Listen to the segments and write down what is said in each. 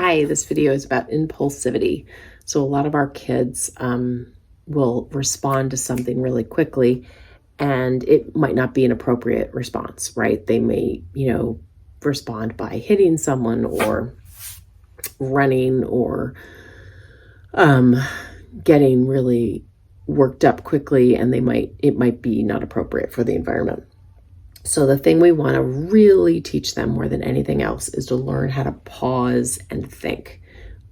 Hi, this video is about impulsivity. So a lot of our kids will respond to something really quickly, and it might not be an appropriate response, right? They may, respond by hitting someone or running or um, getting really worked up quickly, and it might be not appropriate for the environment. So the thing we want to really teach them more than anything else is to learn how to pause and think.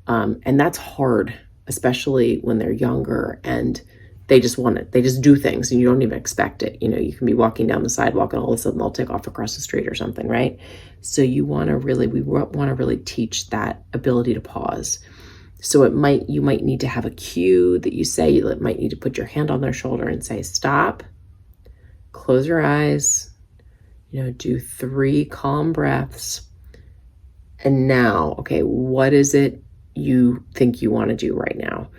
And that's hard, especially when they're younger and they just do things and you don't even expect it. You can be walking down the sidewalk and all of a sudden they'll take off across the street or something, right? So we want to really teach that ability to pause. So you might need to have a cue that you say. You might need to put your hand on their shoulder and say, stop, close your eyes, do 3 calm breaths. And now, okay, what is it you think you want to do right now?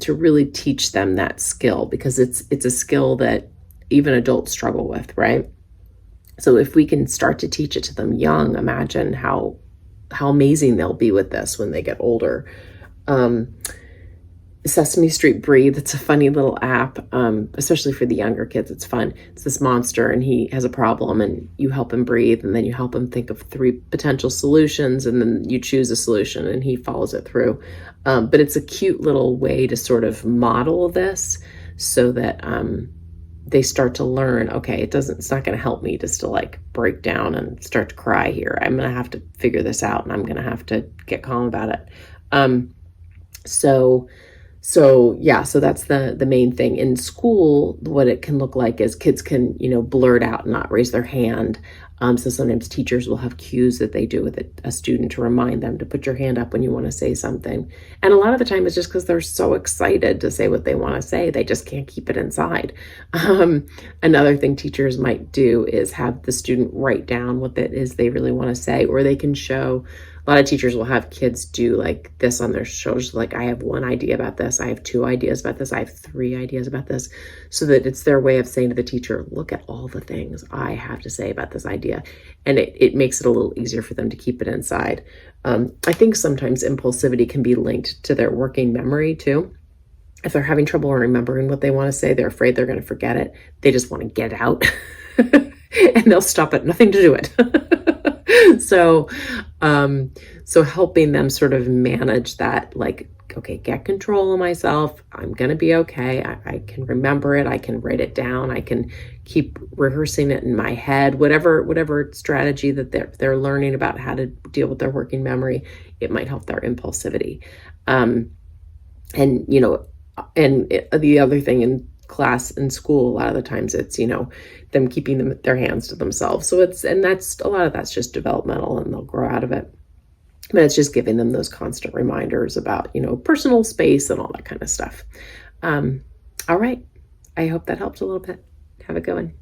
To really teach them that skill, because it's a skill that even adults struggle with, right? So if we can start to teach it to them young, imagine how amazing they'll be with this when they get older. Sesame Street Breathe, it's a funny little app, especially for the younger kids. It's fun. It's this monster and he has a problem and you help him breathe and then you help him think of 3 potential solutions and then you choose a solution and he follows it through. But it's a cute little way to sort of model this so that they start to learn, okay, it's not going to help me just to like break down and start to cry here. I'm going to have to figure this out and I'm going to have to get calm about it. So that's the main thing. In school, what it can look like is kids can, blurt out and not raise their hand. So sometimes teachers will have cues that they do with a student to remind them to put your hand up when you want to say something. And a lot of the time it's just because they're so excited to say what they want to say. They just can't keep it inside. Another thing teachers might do is have the student write down what it is they really want to say, or they can show. A lot of teachers will have kids do like this on their shoulders, like I have 1 idea about this, I have 2 ideas about this, I have 3 ideas about this, so that it's their way of saying to the teacher, look at all the things I have to say about this idea. And it makes it a little easier for them to keep it inside. I think sometimes impulsivity can be linked to their working memory too. If they're having trouble remembering what they want to say, they're afraid they're going to forget it. They just want to get out and they'll stop at nothing to do it. So helping them sort of manage that, like, okay, get control of myself. I'm going to be okay. I can remember it. I can write it down. I can keep rehearsing it in my head, whatever strategy that they're learning about how to deal with their working memory, it might help their impulsivity. And the other thing in class and school, a lot of the times it's, them keeping their hands to themselves. So that's a lot of that's just developmental and they'll grow out of it. But it's just giving them those constant reminders about, personal space and all that kind of stuff. All right. I hope that helped a little bit. Have a good one.